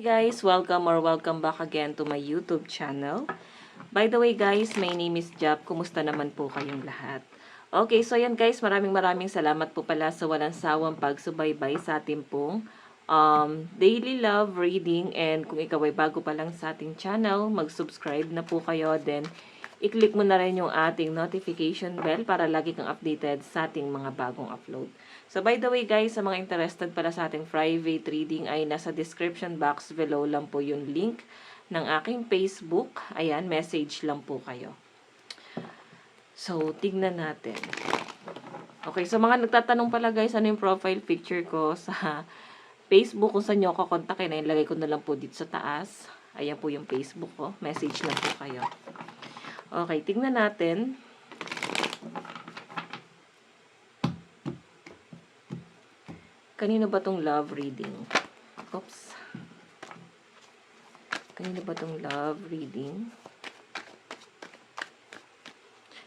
guys, welcome back again to my YouTube channel. By the way guys, my name is Jap. Kumusta naman po kayong lahat? Okay, so yan guys, maraming salamat po pala sa walang sawang pagsubaybay sa ating pong daily love reading. And kung ikaw ay bago pa lang sa ating channel, mag-subscribe na po kayo. Then, i-click mo na rin yung ating notification bell para lagi kang updated sa ating mga bagong upload. So, by the way guys, sa mga interested pala sa ating private reading ay nasa description box below lang po yung link ng aking Facebook. Ayan, message lang po kayo. So, tignan natin. Okay, so mga nagtatanong pala guys, ano yung profile picture ko sa Facebook kung saan nyo ako kontakin. Ay, lagay ko na lang po dito sa taas. Ayan po yung Facebook ko. Message lang po kayo. Okay, tignan natin. Kanino ba tong love reading? Oops. Kanino ba tong love reading?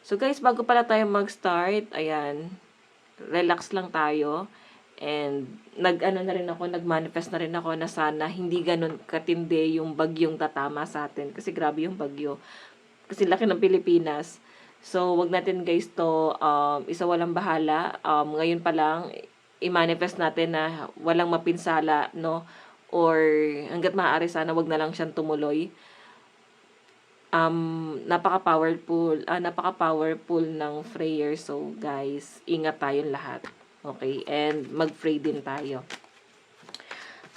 So guys, bago pala tayo mag-start, ayan, relax lang tayo. And nag-manifest na rin ako na sana hindi ganun katindi yung bagyong tatama sa atin. Kasi grabe yung bagyo. Kasi laki ng Pilipinas. So, wag natin guys to isa walang bahala. Ngayon pa lang, i-manifest natin na walang mapinsala, no? Or hanggat maaari sana wag na lang siyang tumuloy. Napaka-powerful ng prayer. So, guys, ingat tayong lahat. Okay? And mag-pray din tayo.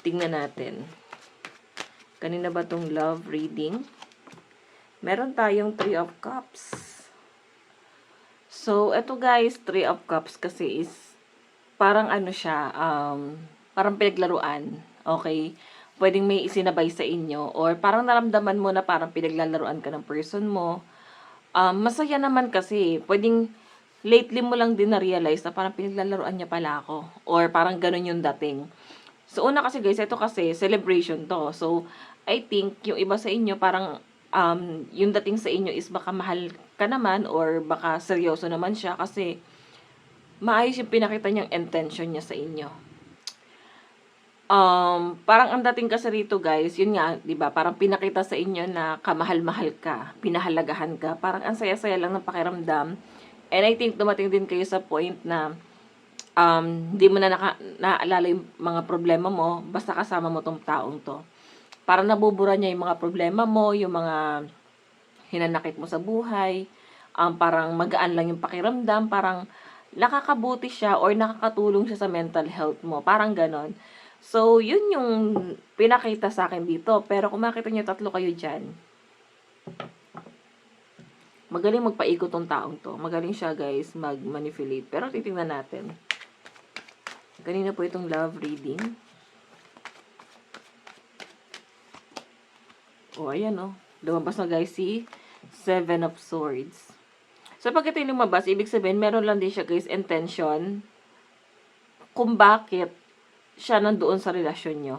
Tingnan natin. Kanina ba tong love reading? Meron tayong 3 of Cups. So, eto guys, 3 of Cups kasi is parang ano siya, parang pinaglaruan. Okay? Pwedeng may isinabay sa inyo or parang naramdaman mo na parang pinaglalaruan ka ng person mo. Masaya naman kasi, pwedeng lately mo lang din na-realize na parang pinaglalaruan niya pala ako. Or parang ganun yung dating. So, una kasi guys, ito kasi celebration to. So, I think yung iba sa inyo parang yung dating sa inyo is baka mahal ka naman or baka seryoso naman siya kasi maayos yung pinakita niyang intention niya sa inyo. Parang ang dating kasi rito guys, yun nga, 'di ba? Parang pinakita sa inyo na kamahal-mahal ka, pinahalagahan ka. Parang ang saya-saya lang ng pakiramdam. And I think dumating din kayo sa point na hindi mo na naalala yung mga problema mo basta kasama mo tong taong to. Parang nabubura niya yung mga problema mo, yung mga hinanakit mo sa buhay. Parang magaan lang yung pakiramdam, parang nakakabuti siya or nakakatulong siya sa mental health mo. Parang ganon. So, yun yung pinakita sa akin dito. Pero kung makita niyo tatlo kayo dyan, magaling magpaikot tong taong to. Magaling siya guys mag-manipulate. Pero titingnan natin. Kanina po itong love reading. Ayan lumabas na guys si 7 of Swords. So, pag ito yung lumabas, ibig sabihin, meron lang din siya guys intention kung bakit siya nandoon sa relasyon nyo.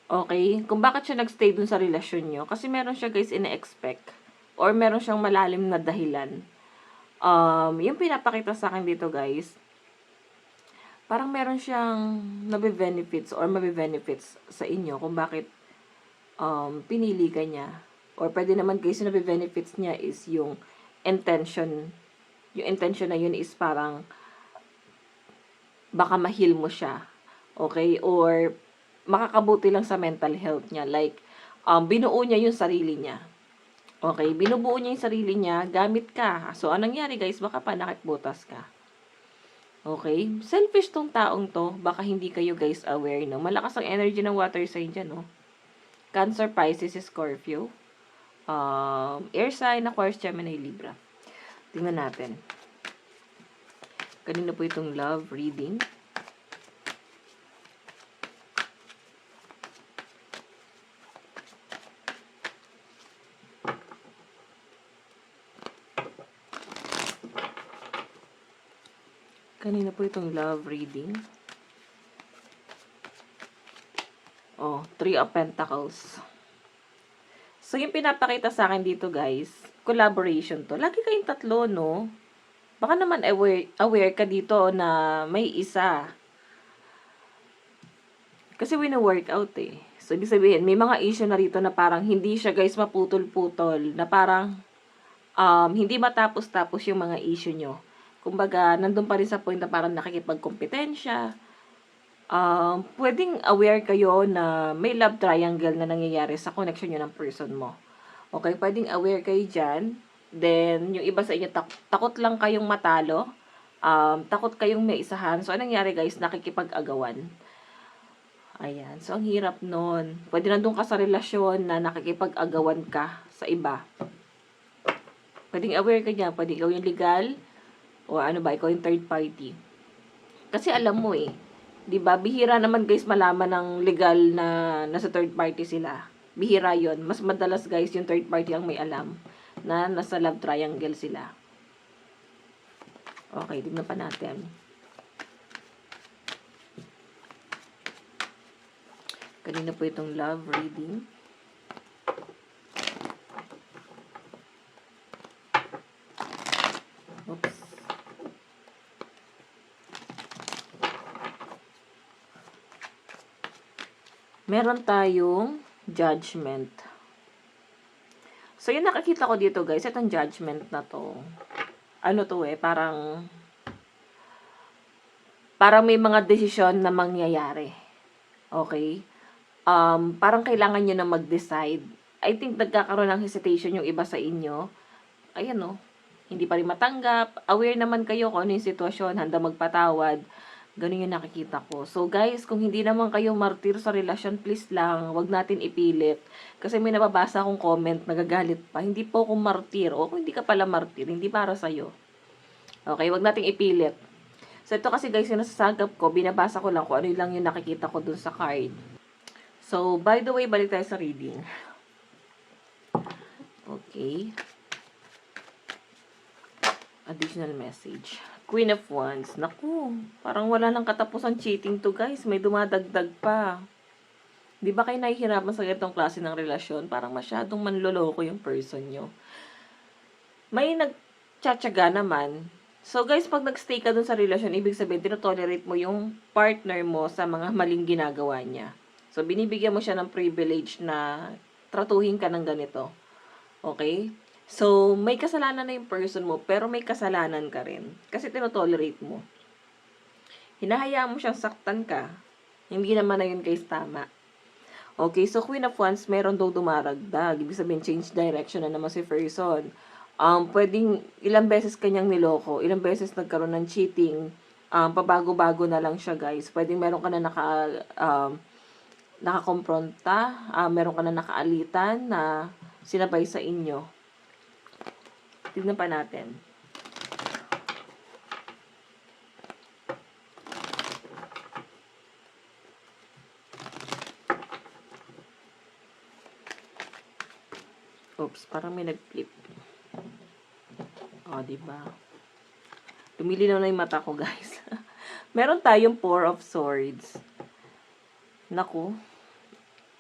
Okay? Kung bakit siya nagstay dun sa relasyon nyo. Kasi meron siya guys ina-expect. Or meron siyang malalim na dahilan. Yung pinapakita sa akin dito guys, parang meron siyang nabe-benefits or mabe-benefits sa inyo kung bakit pinili ka niya. Or pwede naman guys, yung nabe-benefits niya is yung intention. Yung intention na yun is parang baka ma-heal mo siya. Okay? Or makakabuti lang sa mental health niya. Like, binuo niya yung sarili niya. Okay? Binubuo niya yung sarili niya, gamit ka. So, anong nangyari guys? Baka panakit butas ka. Okay? Selfish tong taong to. Baka hindi kayo guys aware, no? Malakas ang energy ng water sign dyan, no? Cancer, Pisces, Scorpio. Air sign, Aquarius, Gemini, Libra. Tingnan natin. Kanina po itong love reading. Kanina po itong love reading. 3 of Pentacles. So, yung pinapakita sa akin dito, guys, collaboration to. Lagi kayong tatlo, no? Baka naman aware ka dito na may isa. Kasi wino-workout eh. So, ibig sabihin, may mga issue na rito na parang hindi siya guys maputol-putol. Na parang hindi matapos-tapos yung mga issue nyo. Kumbaga, nandun pa rin sa point na parang nakikipagkompetensya. Pwedeng aware kayo na may love triangle na nangyayari sa connection nyo ng person mo. Okay, pwedeng aware kayo dyan. Then, yung iba sa inyo, takot lang kayong matalo. Takot kayong may isahan. So, anong nangyari guys? Nakikipag-agawan. Ayan. So, ang hirap nun. Pwede nandun ka sa relasyon na nakikipag-agawan ka sa iba. Pwedeng aware ka dyan. Pwede ikaw yung legal. O ano ba, ikaw yung third party. Kasi alam mo eh. 'Di ba? Bihira naman guys malaman ng legal na nasa third party sila. Bihira 'yon. Mas madalas guys yung third party ang may alam na nasa love triangle sila. Okay, tignan pa natin. Kanina po itong love reading. Oops. Meron tayong judgment. So, yung nakakita ko dito, guys, itong judgment na to. Ano to eh, parang may mga desisyon na mangyayari. Okay? Parang kailangan nyo na mag-decide. I think nagkakaroon ng hesitation yung iba sa inyo. Ayan no, hindi pa rin matanggap. Aware naman kayo kung ano yung sitwasyon, handa magpatawad. Ganun yung nakikita ko. So guys, kung hindi naman kayo martir sa relasyon, please lang, wag natin ipilit. Kasi may nababasa akong comment, nagagalit pa. Hindi po ako martir. O kung hindi ka pala martir, hindi para sa'yo. Okay, wag nating ipilit. So ito kasi guys, yung nasasagap ko, binabasa ko lang kung ano lang yung nakikita ko dun sa card. So, by the way, balik tayo sa reading. Okay. Additional message. Queen of Wands. Naku, parang wala nang katapusan cheating to guys. May dumadagdag pa. Di ba kayo nahihirapan sa ganitong klase ng relasyon? Parang masyadong manloloko yung person nyo. May nagtsatsaga naman. So guys, pag nagstay ka dun sa relasyon, ibig sabihin, tinotolerate mo yung partner mo sa mga maling ginagawa niya. So, binibigyan mo siya ng privilege na tratuhin ka ng ganito. Okay? So, may kasalanan na yung person mo, pero may kasalanan ka rin. Kasi tinotolerate mo. Hinahayaan mo siyang saktan ka. Hindi naman na yun guys tama. Okay, so Queen of Wands, meron daw dumaragdag. Ibig sabihin, change direction na naman si person. Pwedeng ilang beses kanyang niloko, ilang beses nagkaroon ng cheating, pabago-bago na lang siya guys. Pwedeng meron ka na nakakompronta, meron ka na nakaalitan na sinabay sa inyo. Tignan pa natin. Oops, parang may nag-flip. O, diba? Lumilinaw na yung mata ko, guys. Meron tayong Four of Swords. Naku,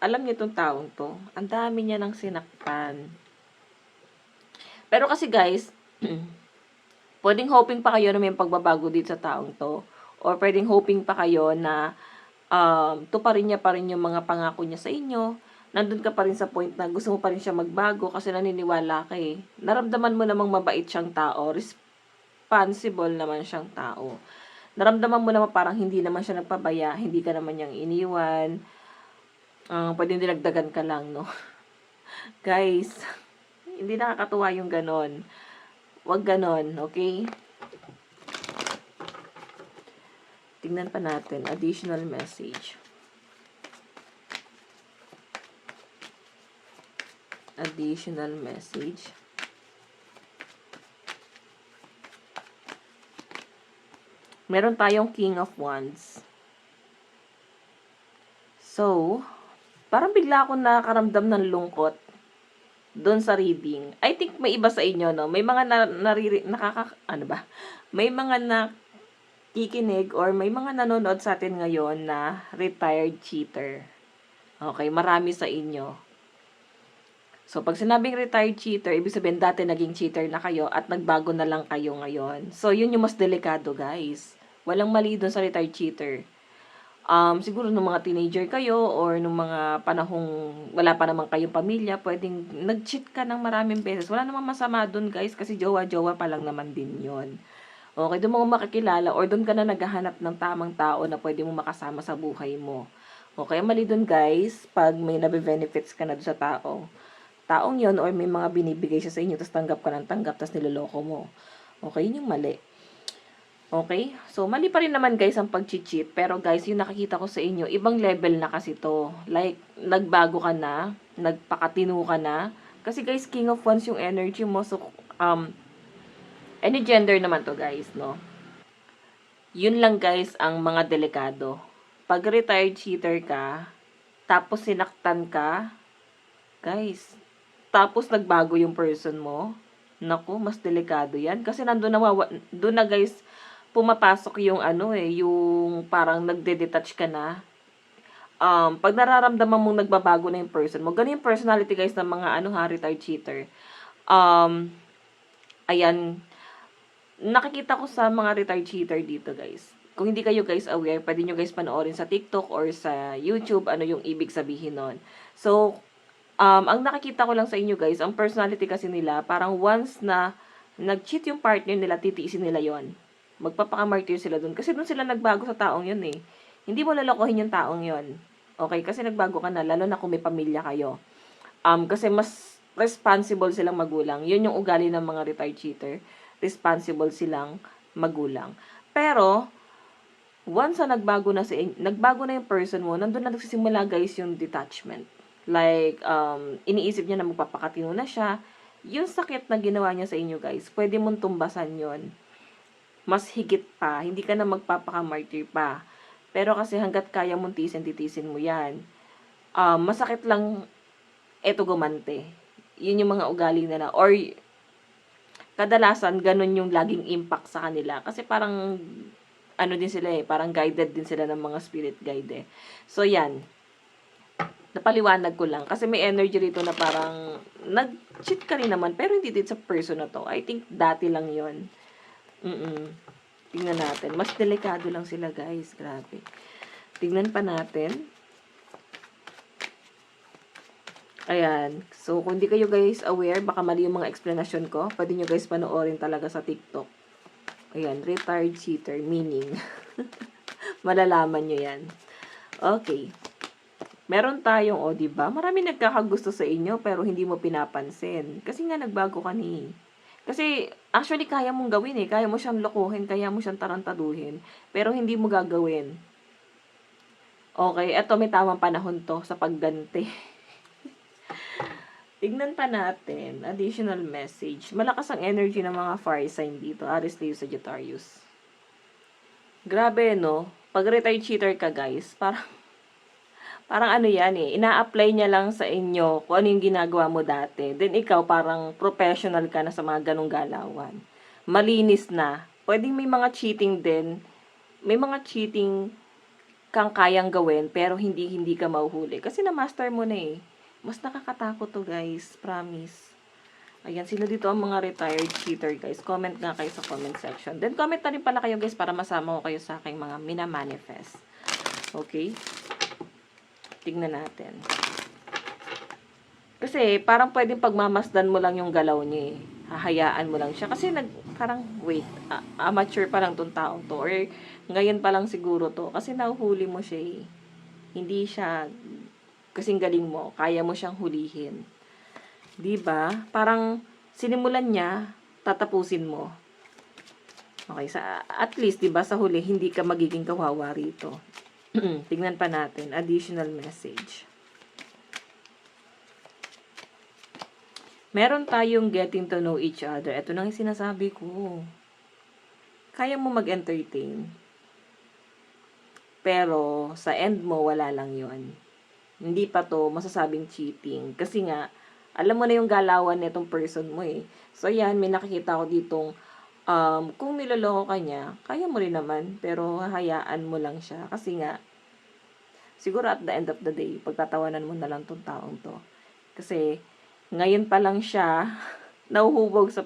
alam niyo itong taong to, ang dami niya ng sinakpan. Pero kasi guys, pwedeng hoping pa kayo na may pagbabago dito sa taong to. Or pwedeng hoping pa kayo na tuparin niya pa rin yung mga pangako niya sa inyo. Nandun ka pa rin sa point na gusto mo pa rin siya magbago kasi naniniwala ka eh. Naramdaman mo namang mabait siyang tao, responsible naman siyang tao. Naramdaman mo naman parang hindi naman siya nagpabaya, hindi ka naman niyang iniwan. Pwedeng dinagdagan ka lang, no? Guys, hindi nakakatuwa yung ganon. Huwag ganon, okay? Tingnan pa natin. Additional message. Additional message. Meron tayong King of Wands. So, parang bigla akong nakaramdam ng lungkot doon sa reading. I think may iba sa inyo, no? May mga may mga nakikinig or may mga nanonood sa atin ngayon na retired cheater. Okay, marami sa inyo. So, pag sinabing retired cheater, ibig sabihin dati naging cheater na kayo at nagbago na lang kayo ngayon. So, yun yung mas delikado, guys. Walang mali doon sa retired cheater. Siguro nung mga teenager kayo or nung mga panahong wala pa naman kayong pamilya, pwedeng nag-cheat ka ng maraming beses. Wala namang masama dun guys kasi jowa-jowa pa lang naman din yon. Okay, doon mo makikilala or doon ka na naghahanap ng tamang tao na pwede mo makasama sa buhay mo. Okay, mali dun guys, pag may nabe-benefits ka na doon sa taong yon or may mga binibigay siya sa inyo, tapos tanggap ka ng tanggap, tapos niloloko mo. Okay, yun yung mali. Okay? So, mali pa rin naman guys ang pag-cheat. Pero guys, yung nakikita ko sa inyo, ibang level na kasi to. Like, nagbago ka na, nagpakatino ka na. Kasi guys, King of Wands yung energy mo. So, any gender naman to guys, no? Yun lang guys ang mga delikado. Pag retired cheater ka, tapos sinaktan ka, guys, tapos nagbago yung person mo, naku, mas delikado yan. Kasi doon na guys, pumapasok yung ano yung parang nagde-detach ka na. Pag nararamdaman mong nagbabago na yung person mo, ganun yung personality guys ng mga retired cheater. Ayan, nakikita ko sa mga retired cheater dito guys. Kung hindi kayo guys aware, pwede nyo guys panoorin sa TikTok or sa YouTube ano yung ibig sabihin nun. So, ang nakikita ko lang sa inyo guys, ang personality kasi nila, parang once na nag-cheat yung partner nila, titiisin nila yon. Magpapakamartir sila dun. Kasi dun sila nagbago sa taong yun eh. Hindi mo lalokohin yung taong yun. Okay? Kasi nagbago ka na, lalo na kung may pamilya kayo. Kasi mas responsible silang magulang. Yun yung ugali ng mga retired cheater. Responsible silang magulang. Pero, once na nagbago na yung person mo, nandun na nagsisimula guys yung detachment. Like, iniisip niya na magpapakatino na siya. Yung sakit na ginawa niya sa inyo guys, pwede mong tumbasan yon. Mas higit pa, hindi ka na magpapakamartir pa. Pero kasi hanggat kaya mong titisin mo yan. Masakit lang eto gumante. Yun yung mga ugali nila. Or, kadalasan, ganun yung laging impact sa kanila. Kasi parang, din sila parang guided din sila ng mga spirit guide So, yan. Napaliwanag ko lang. Kasi may energy rito na parang, nag-cheat ka rin naman, pero hindi din sa person na to. I think, dati lang yon. Tingnan natin. Mas delikado lang sila, guys. Grabe. Tingnan pa natin. Ayan. So, kung hindi kayo guys aware, baka mali yung mga explanation ko, pwede nyo guys panoorin talaga sa TikTok. Ayan. Retired cheater. Meaning. Malalaman nyo yan. Okay. Meron tayong, diba? Marami nagkakagusto sa inyo, pero hindi mo pinapansin. Kasi nga, nagbago ka ni. Kasi, actually, kaya mong gawin Kaya mo siyang lokohin, kaya mo siyang tarantaduhin. Pero, hindi mo gagawin. Okay, eto may tamang panahon to sa pagganti. Tignan pa natin. Additional message. Malakas ang energy ng mga fire sign dito. Aries, Leo, Sagittarius. Grabe, no? Pag retired cheater ka, guys, parang yan ina-apply niya lang sa inyo kung ano yung ginagawa mo dati. Then ikaw parang professional ka na sa mga ganong galawan. Malinis na. Pwedeng may mga cheating din. May mga cheating kang kayang gawin pero hindi ka mahuhuli. Kasi na-master mo na Mas nakakatakot to guys. Promise. Ayan, sino dito ang mga retired cheater guys? Comment nga kayo sa comment section. Then comment na rin pala kayo guys para masama ko kayo sa aking mga minamanifest. Okay? Tignan natin. Kasi parang pwedeng pagmamasdan mo lang yung galaw niya Hahayaan mo lang siya. Kasi parang wait, amateur pa lang tong taong to. Or ngayon pa lang siguro to. Kasi nahuhuli mo siya Hindi siya kasing galing mo. Kaya mo siyang hulihin. 'Di ba? Parang sinimulan niya, tatapusin mo. Okay, at least 'di ba sa huli hindi ka magiging kawawa rito. Tingnan pa natin additional message. Meron tayong getting to know each other. Ito nang sinasabi ko. Kaya mo mag-entertain. Pero sa end mo wala lang 'yon. Hindi pa to masasabing cheating kasi nga alam mo na yung galawan nitong person mo So yan, may nakikita ko ditong kung niloloko ka niya, kaya mo rin naman, pero hahayaan mo lang siya. Kasi nga, siguro at the end of the day, pagtatawanan mo na lang tong taong to. Kasi, ngayon pa lang siya, nahuhubog sa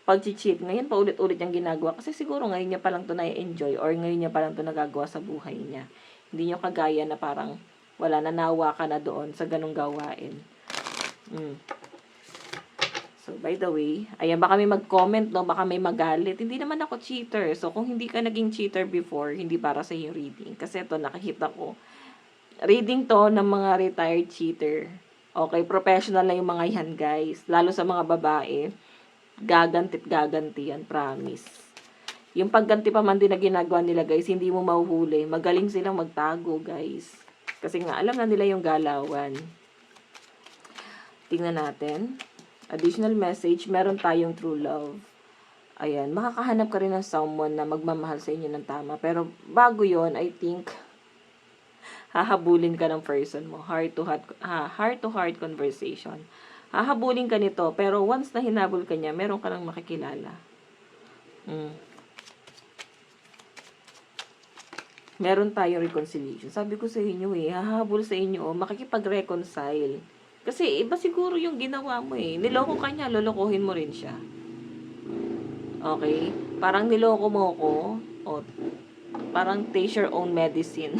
pag-cheat. Ngayon paulit-ulit niyang ginagawa kasi siguro ngayon niya pa lang to na-enjoy or ngayon niya pa lang to nagagawa sa buhay niya. Hindi niyo kagaya na parang wala, nanawa ka na doon sa ganung gawain. So, by the way, ayan, baka may mag-comment, no? Baka may magalit. Hindi naman ako cheater. So, kung hindi ka naging cheater before, hindi para sa yung reading. Kasi ito, nakikita ko. Reading to ng mga retired cheater. Okay, professional na yung mga yan, guys. Lalo sa mga babae. Gaganti't gaganti yan, promise. Yung pagganti pa man din na ginagawa nila, guys, hindi mo mahuhuli. Magaling silang magtago, guys. Kasi nga, alam na nila yung galawan. Tingnan natin. Additional message, meron tayong true love. Ayan, makakahanap ka rin ng someone na magmamahal sa inyo ng tama. Pero bago yon, I think, hahabulin ka ng person mo. Heart to heart conversation. Hahabulin ka nito, pero once na hinabol ka niya, meron ka nang makikilala. Meron tayong reconciliation. Sabi ko sa inyo hahabol sa inyo, makikipag-reconcile. Kasi iba siguro yung ginawa mo Niloko ka niya, lolokohin mo rin siya. Okay? Parang niloko mo ko, parang taste your own medicine.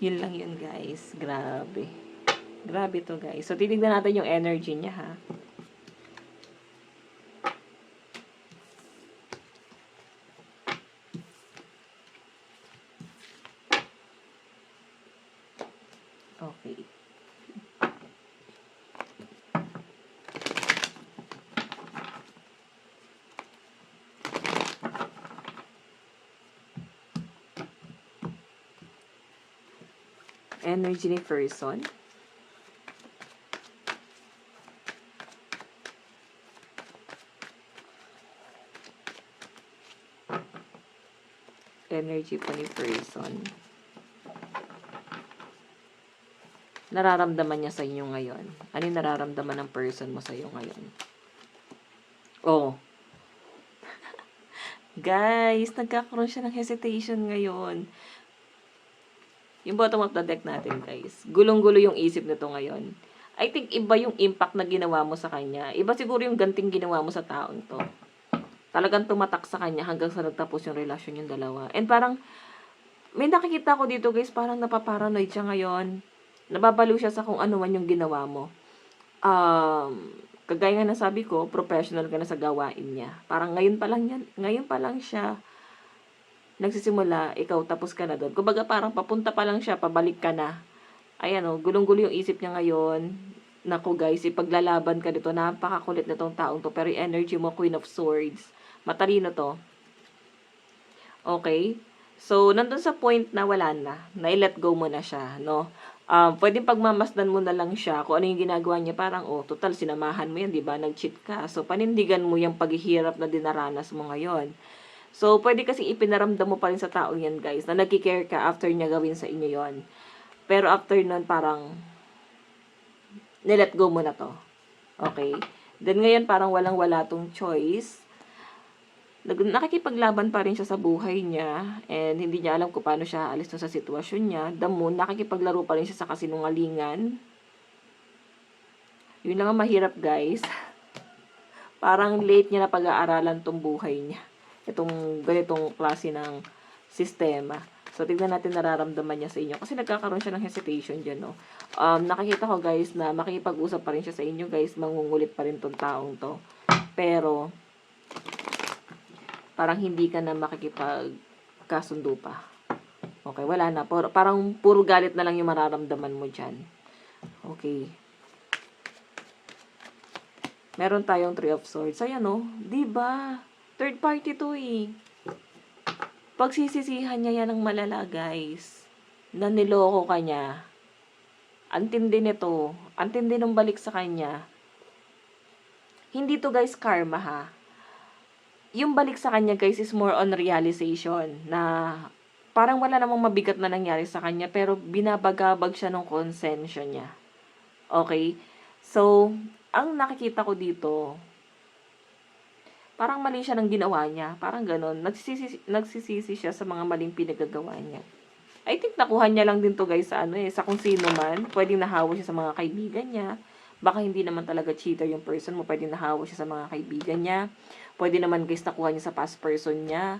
Yun lang yun, guys. Grabe. Grabe to, guys. So, titignan natin yung energy niya, ha? Okay. Energy ni person. Energy po ni person. Nararamdaman niya sa inyo ngayon. Ano yung nararamdaman ng person mo sa iyo ngayon? Oh. Guys, nagkakaroon siya ng hesitation ngayon. Yung bottom of the deck natin, guys. Gulong-gulo yung isip nito ngayon. I think iba yung impact na ginawa mo sa kanya. Iba siguro yung ganting ginawa mo sa taong to. Talagang tumatak sa kanya hanggang sa nagtapos yung relasyon yung dalawa. And parang, may nakikita ko dito, guys, parang napaparanoid siya ngayon. Nababalo siya sa kung ano man yung ginawa mo. Kagaya nga nasabi ko, professional ka na sa gawain niya. Parang ngayon pa lang siya nagsisimula, ikaw tapos ka na doon. Kumbaga parang papunta pa lang siya, pabalik ka na. Ayan gulong-gulo yung isip niya ngayon. Naku guys, ipaglalaban ka dito. Napakakulit na tong taong to. Pero yung energy mo, Queen of Swords. Matalino to. Okay? So, nandun sa point na wala na. Na-let go mo na siya, no? Pwedeng pagmamasdan mo na lang siya kung ano yung ginagawa niya. Parang, total, sinamahan mo yan, di ba? Nag-cheat ka. So, panindigan mo yung paghihirap na dinaranas mo ngayon. So, pwede kasi ipinaramdam mo pa rin sa tao yan, guys, na nagkikare ka after niya gawin sa inyo yon. Pero after nun, parang, nilet go mo na to. Okay? Then ngayon, parang walang-wala tong choice. Nakikipaglaban pa rin siya sa buhay niya, and hindi niya alam kung paano siya alis sa sitwasyon niya. The moon, nakikipaglaro pa rin siya sa kasinungalingan. Yun lang ang mahirap, guys. Parang late niya na pag-aaralan tong buhay niya. Itong ganitong klase ng sistema. So, tignan natin nararamdaman niya sa inyo. Kasi nagkakaroon siya ng hesitation dyan, no? Nakikita ko, guys, na makikipag-usap pa rin siya sa inyo, guys. Mangungulit pa rin tong taong to. Pero, parang hindi ka na makikipagkasundo pa. Okay, wala na. Parang puro galit na lang yung mararamdaman mo dyan. Okay. Meron tayong Three of Swords. Ayan, no? Diba? Third party to Pagsisisihan niya yan ng malala, guys. Na niloko ka niya. Antindi nito. Antindi ng balik sa kanya. Hindi to, guys, karma, ha? Yung balik sa kanya, guys, is more on realization. Na parang wala namang mabigat na nangyari sa kanya, pero binabagabag siya ng konsensya niya. Okay? So, ang nakikita ko dito, parang mali siya ng ginawa niya. Parang ganon. Nagsisisi siya sa mga maling pinagagawa niya. I think nakuha niya lang din to, guys, sa sa kung sino man. Pwedeng nahawa siya sa mga kaibigan niya, baka hindi naman talaga cheater yung person mo. Pwede nahawa siya sa mga kaibigan niya. Pwede naman guys nakuha niya sa past person niya.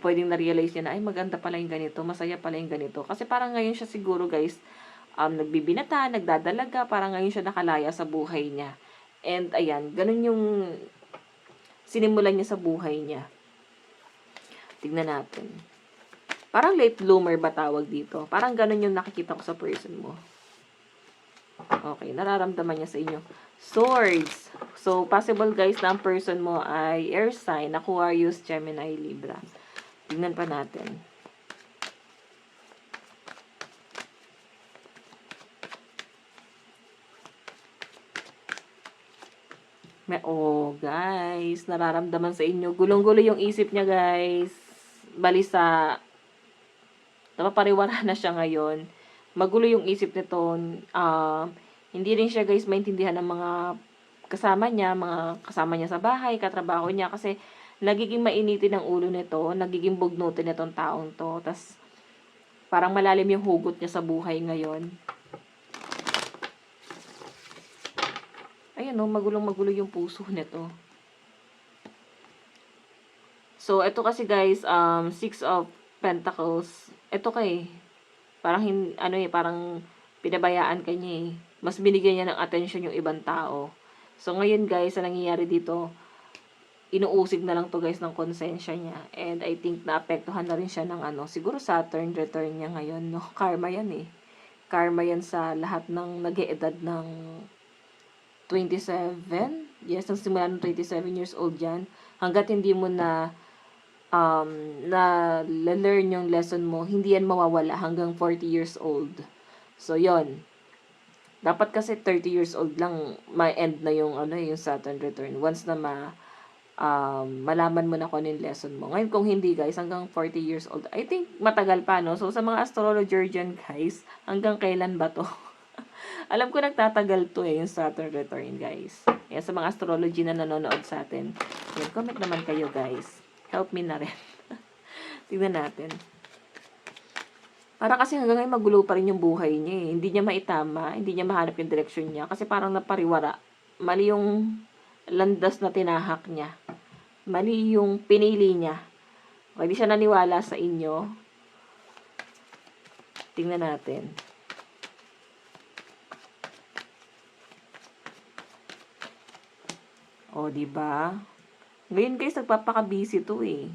Pwedeng na-realize niya na, ay maganda pala yung ganito, masaya pala yung ganito. Kasi parang ngayon siya siguro guys, nagbibinata, nagdadalaga, parang ngayon siya nakalaya sa buhay niya. And ayan, ganun yung sinimulan niya sa buhay niya. Tignan natin. Parang late bloomer ba tawag dito? Parang ganun yung nakikita ko sa person mo. Okay, nararamdaman niya sa inyo. Swords. So, possible guys na ang person mo ay air sign, Aquarius, Gemini, Libra. Tingnan pa natin. Guys, nararamdaman sa inyo. Gulong-gulo yung isip niya, guys. Balisa. Napapariwara na siya ngayon. Magulo yung isip nito. Hindi rin siya, guys, maintindihan ng mga kasama niya sa bahay, katrabaho niya. Kasi, nagiging mainitin ang ulo nito. Nagiging bugnutin nitong taong to. Tas parang malalim yung hugot niya sa buhay ngayon. Ayan, magulong-magulo yung puso nito. So, ito kasi guys, Six of Pentacles. Ito parang pinabayaan ka niya eh. Mas binigyan niya ng attention yung ibang tao. So, ngayon guys, ang nangyayari dito, inuusig na lang to guys ng konsensya niya. And I think naapektuhan na rin siya ng siguro Saturn return niya ngayon, no? Karma yan eh. Karma yan sa lahat ng nag-eedad ng 27. Yes, nang simula ng 27 years old yan. Hanggat hindi mo na learn yung lesson mo, hindi yan mawawala hanggang 40 years old. So, yon. Dapat kasi 30 years old lang, may end na yung Saturn return. Once na malaman mo na kung ano yung lesson mo. Ngayon, kung hindi guys, hanggang 40 years old, I think matagal pa, no? So, sa mga astrologer dyan guys, hanggang kailan ba to? Alam ko nagtatagal to yung Saturn return, guys. Yan, sa mga astrology na nanonood sa atin. Yan, comment naman kayo, guys. Help me na rin. Tignan natin. Para kasi hanggang ngayon magulo pa rin yung buhay niya eh. Hindi niya maitama, hindi niya mahanap yung direksyon niya. Kasi parang napariwara. Mali yung landas na tinahak niya. Mali yung pinili niya. Hindi siya naniwala sa inyo. Tingnan natin. O, diba? Ngayon guys, nagpapaka-busy to eh.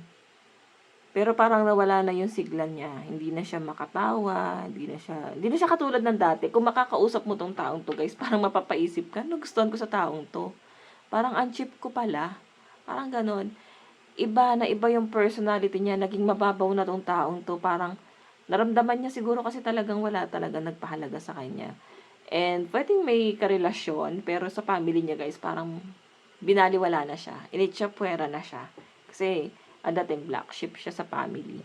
Pero parang nawala na yung sigla niya. Hindi na siya makatawa, hindi na siya katulad ng dati. Kung makakausap mo tong taong to guys, parang mapapaisip ka, ano gustuhan ko sa taong to? Parang ang cheap ko pala. Parang ganon. Iba yung personality niya, naging mababaw na tong taong to. Parang naramdaman niya siguro kasi talagang wala talaga nagpahalaga sa kanya. And pwedeng may karelasyon, pero sa family niya guys, parang binaliwala na siya. Initsapwera na siya. Kasi, dating black sheep siya sa family.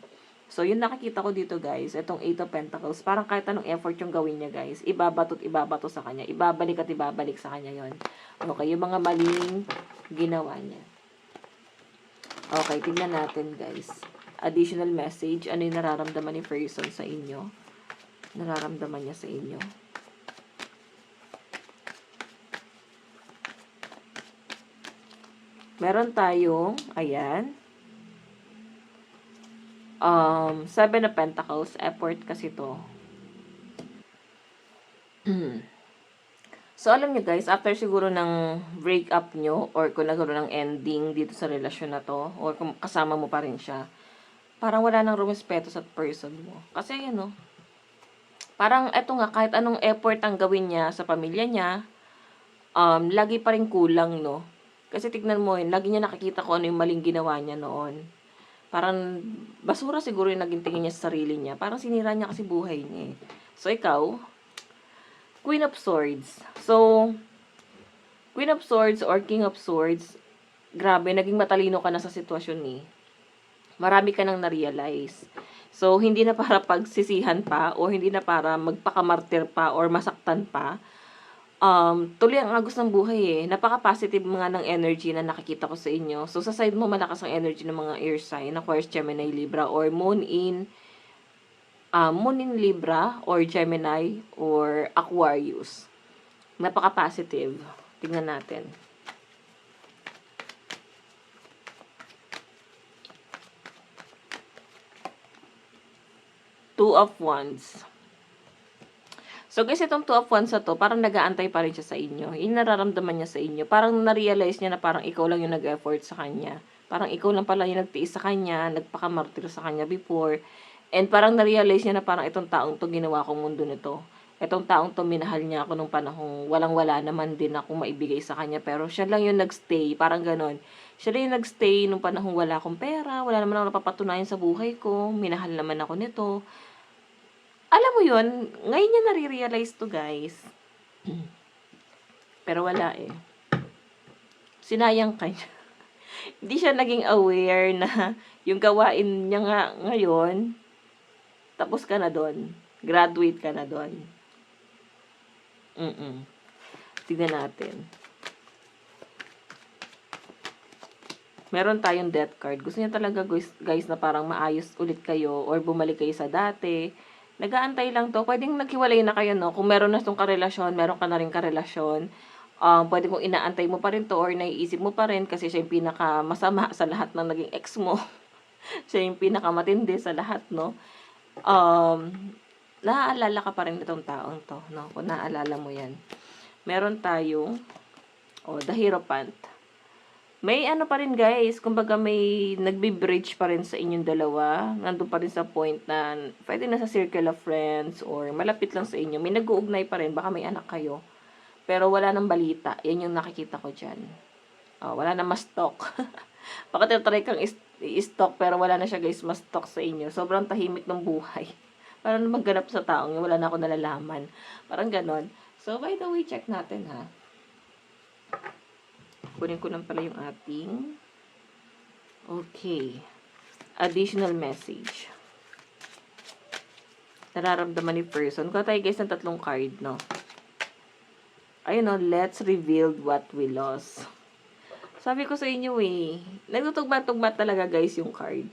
So, yun nakikita ko dito, guys. Itong 8 of Pentacles. Parang kahit anong effort yung gawin niya, guys. Ibabato sa kanya. Ibabalik at ibabalik sa kanya yon. Okay, yung mga maling ginawa niya. Okay, tingnan natin, guys. Additional message. Ano yung nararamdaman ni person sa inyo? Nararamdaman niya sa inyo. Meron tayong, ayan, 7 of Pentacles, effort kasi to. So, alam nyo guys, after siguro ng break up nyo, or kung nagkaroon ng ending dito sa relasyon na to, or kung kasama mo pa rin siya, parang wala nang rumespeto sa person mo. Kasi, parang eto nga, kahit anong effort ang gawin niya sa pamilya niya, lagi pa rin kulang, no? Kasi tignan mo lagi niya nakikita ko ano yung maling ginawa niya noon. Parang basura siguro yung naging tingin niya sa sarili niya. Parang sinira niya kasi buhay niya eh. So, ikaw, Queen of Swords. So, Queen of Swords or King of Swords, grabe, naging matalino ka na sa sitwasyon eh. Marami ka nang na-realize. So, hindi na para pagsisihan pa o hindi na para magpakamartir pa or masaktan pa. Tuloy ang agos ng buhay eh. Napaka-positive mga ng energy na nakikita ko sa inyo. So, sa side mo, malakas ang energy ng mga air sign, Aquarius, Gemini, Libra, or Moon in Libra, or Gemini, or Aquarius. Napaka-positive. Tingnan natin. Two of Wands. So guys, itong Two of Wands na to, parang nag-aantay pa rin siya sa inyo. Yung nararamdaman niya sa inyo. Parang na-realize niya na parang ikaw lang yung nag-effort sa kanya. Parang ikaw lang pala yung nagtiis sa kanya, nagpakamartir sa kanya before. And parang na-realize niya na parang itong taong to ginawa kong mundo nito. Itong taong to minahal niya ako nung panahong walang-wala naman din akong maibigay sa kanya. Pero siya lang yung nagstay, parang ganon. Siya lang yung nagstay nung panahong wala akong pera, wala naman ako napapatunayan sa buhay ko, minahal naman ako nito. Alam mo yun, ngayon niya nare-realize to, guys. Pero wala eh. Sinayang ka niya. Hindi siya naging aware na yung gawain niya nga ngayon, tapos ka na doon. Graduate ka na doon. Tignan natin. Meron tayong death card. Gusto niya talaga, guys, na parang maayos ulit kayo or bumalik kayo sa dati. Nag-aantay lang to. Pwedeng naghiwalay na kayo, no? Kung meron na itong karelasyon, meron ka na rin karelasyon. Pwede kong inaantay mo pa rin to or naiisip mo pa rin kasi siya yung pinakamasama sa lahat ng naging ex mo. Siya yung pinakamatindi sa lahat, no? Naaalala ka pa rin itong taong to, no? Kung naaalala mo yan. Meron tayong, the Hierophant. May ano pa rin, guys, kumbaga may nagbi-bridge pa rin sa inyong dalawa. Nandun pa rin sa point na pwede na sa circle of friends or malapit lang sa inyo. May nag-uugnay pa rin, baka may anak kayo. Pero wala nang balita. Yan yung nakikita ko dyan. Wala na mas-talk. Baka tinatry kang i-stalk pero wala na siya, guys, mas-talk sa inyo. Sobrang tahimik ng buhay. Parang magganap sa taong wala na ako nalalaman. Parang ganon. So, by the way, check natin, ha. Kunin ko lang pala yung ating additional message. Nararamdaman ni person. Kuha tayo, guys, ng 3 card, no? Ayun, no? Let's reveal what we lost. Sabi ko sa inyo, nagtutugma-tugma talaga, guys, yung card.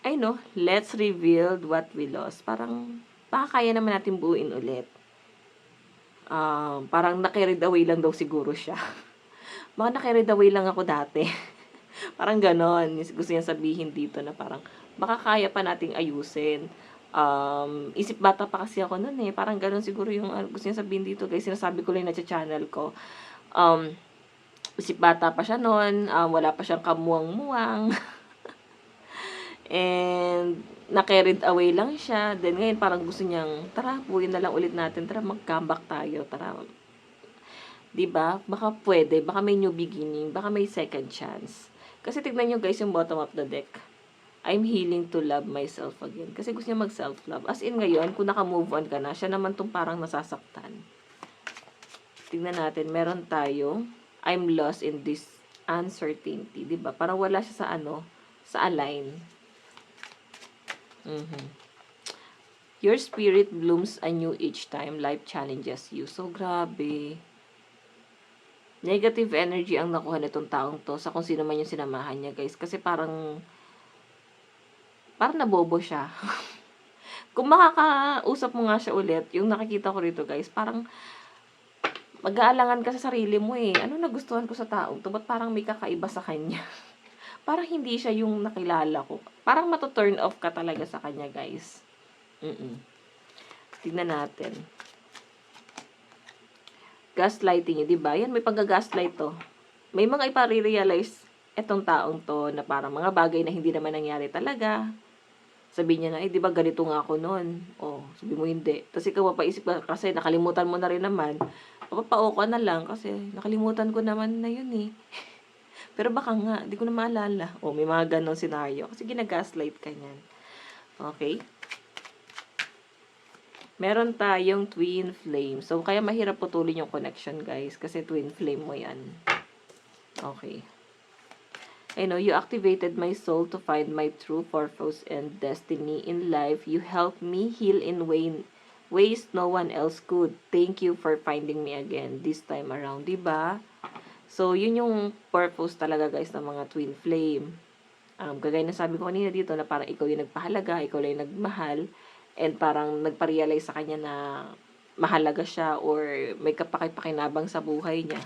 Ayun, no? Let's reveal what we lost. Parang, baka kaya naman natin buuin ulit. Parang na-carried away lang daw siguro siya. Baka na-carried away lang ako dati. Parang ganon. Gusto niya sabihin dito na parang, baka kaya pa nating ayusin. Isip bata pa kasi ako nun eh. Parang ganon siguro yung gusto niya sabihin dito, guys. Sinasabi ko lang na channel ko. Isip bata pa siya nun. Wala pa siyang kamuwang-muwang. And na-carried away lang siya. Then ngayon parang gusto niyang, tara, buuin na lang ulit natin. Tara, mag-comeback tayo. Tara. Diba? Baka pwede. Baka may new beginning. Baka may second chance. Kasi tignan nyo, guys, yung bottom of the deck. I'm healing to love myself again. Kasi gusto niya mag-self-love. As in ngayon, kung naka-move on ka na, siya naman tong parang nasasaktan. Tignan natin. Meron tayo, I'm lost in this uncertainty. Diba? Parang wala siya sa sa align. Your spirit blooms anew each time life challenges you. So, grabe. Negative energy ang nakuha nitong taong to sa kung sino man yung sinamahan niya, guys. Kasi parang nabobo siya. Kung makakausap mo nga siya ulit, yung nakikita ko rito, guys, parang mag-aalangan ka sa sarili mo eh. Ano nagustuhan ko sa taong to? Ba't parang may kakaiba sa kanya? Parang hindi siya yung nakilala ko. Parang mato-turn off ka talaga sa kanya, guys. Tignan natin. Gaslighting, di ba? Yan, may pag-gaslight to. May mga ipare-realize etong taong to na parang mga bagay na hindi naman nangyari talaga. Sabi niya na, di ba ganito nga ako noon? Sabi mo hindi. Tapos ikaw mapaisip ka kasi nakalimutan mo na rin naman. Papapao ka na lang kasi nakalimutan ko naman na yun eh. Pero baka nga, di ko na maalala. May mga ganon scenario. Kasi ginagaslight ka niyan. Okay? Meron tayong twin flame. So, kaya mahirap putulin yung connection, guys. Kasi twin flame mo yan. Okay. I know, you activated my soul to find my true purpose and destiny in life. You helped me heal in ways no one else could. Thank you for finding me again this time around. Diba? So, yun yung purpose talaga, guys, ng mga twin flame. Kagaya na sabi ko kanina dito na parang ikaw yung nagpahalaga, ikaw lang yung nagmahal, and parang nagpa-realize sa kanya na mahalaga siya or may kapakipakinabang sa buhay niya.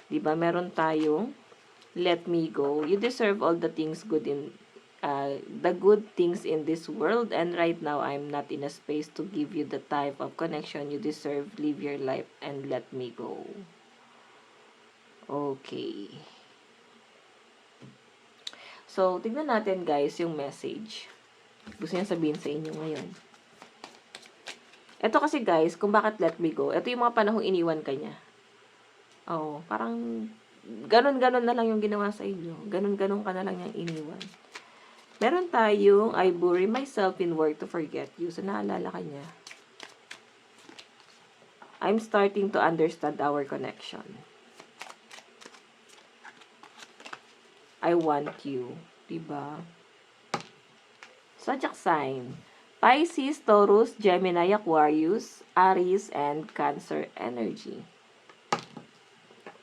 'Di ba? Meron tayong let me go. You deserve all the things good in the good things in this world, and right now I'm not in a space to give you the type of connection you deserve. Live your life and let me go. Okay. So, tignan natin guys yung message. Gusto niya sabihin sa inyo ngayon. Ito kasi guys, kung bakit let me go, ito yung mga panahong iniwan ka niya. Oo, parang ganon-ganon na lang yung ginawa sa inyo. Ganon-ganon ka na lang niyang iniwan. Meron tayong, I bury myself in work to forget you. So, naalala ka niya. I'm starting to understand our connection. I want you. Diba? Zodiac sign. Pisces, Taurus, Gemini, Aquarius, Aries, and Cancer energy.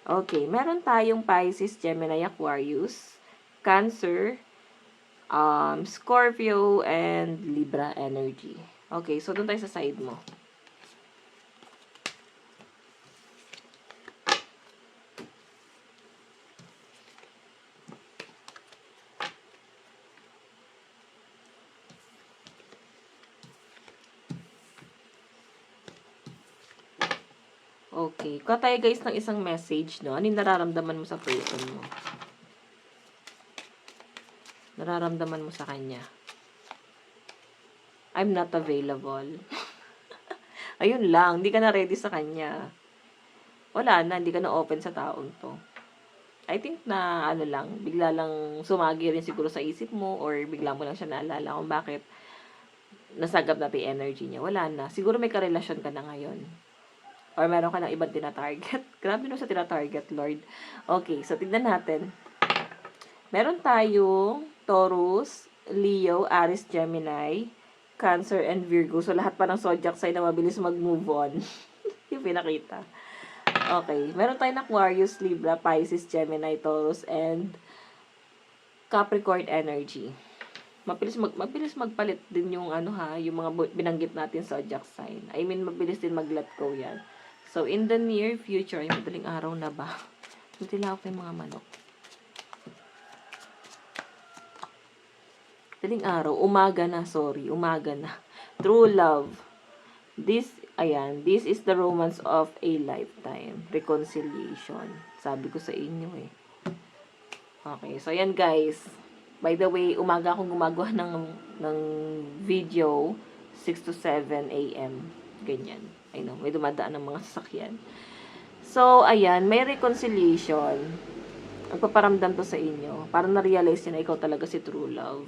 Okay, meron tayong Pisces, Gemini, Aquarius, Cancer, Scorpio, and Libra energy. Okay, so doon tayo sa side mo. Okay. Kuha tayo guys ng isang message, no? Ano yung nararamdaman mo sa person mo? Nararamdaman mo sa kanya. I'm not available. Ayun lang. Hindi ka na ready sa kanya. Wala na. Hindi ka na open sa taong to. I think na ano lang, bigla lang sumagi rin siguro sa isip mo or bigla mo lang siya naalala kung bakit nasagap natin energy niya. Wala na. Siguro may karelasyon ka na ngayon. Or meron ka ng ibang tina-target. Grabe no sa tina-target, Lord. Okay, so tignan natin. Meron tayong Taurus, Leo, Aries, Gemini, Cancer, and Virgo. So, lahat pa ng zodiac sign na mabilis mag-move on. Yung pinakita. Okay. Meron tayong Aquarius, Libra, Pisces, Gemini, Taurus, and Capricorn energy. Mabilis magpalit din yung yung mga binanggit natin zodiac sign. I mean, mabilis din mag-let go yan. So, in the near future, ay madaling araw na ba? Tutilawak yung mga manok. Madaling araw, umaga na. True love. This is the romance of a lifetime. Reconciliation. Sabi ko sa inyo eh. Okay, so ayan guys. By the way, umaga akong gumagawa ng video, 6 to 7 a.m. Ganyan. I know, may dumadaan ng mga sasakyan. So, ayan, may reconciliation. Nagpaparamdam to sa inyo. Para na-realize nyo na ikaw talaga si true love.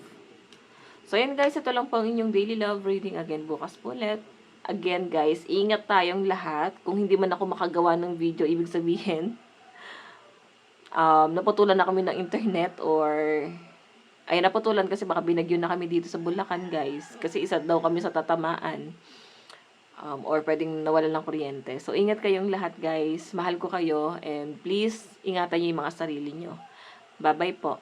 So, ayan guys, ito lang po ang inyong daily love reading. Again, bukas po ulit. Again guys, ingat tayong lahat. Kung hindi man ako makagawa ng video, ibig sabihin, naputulan na kami ng internet or naputulan kasi baka binagyo na kami dito sa Bulacan guys. Kasi isa daw kami sa tatamaan. Or pwedeng nawalan ng kuryente. So, ingat kayong lahat, guys. Mahal ko kayo. And please, ingatan niyo yung mga sarili niyo. Bye-bye po.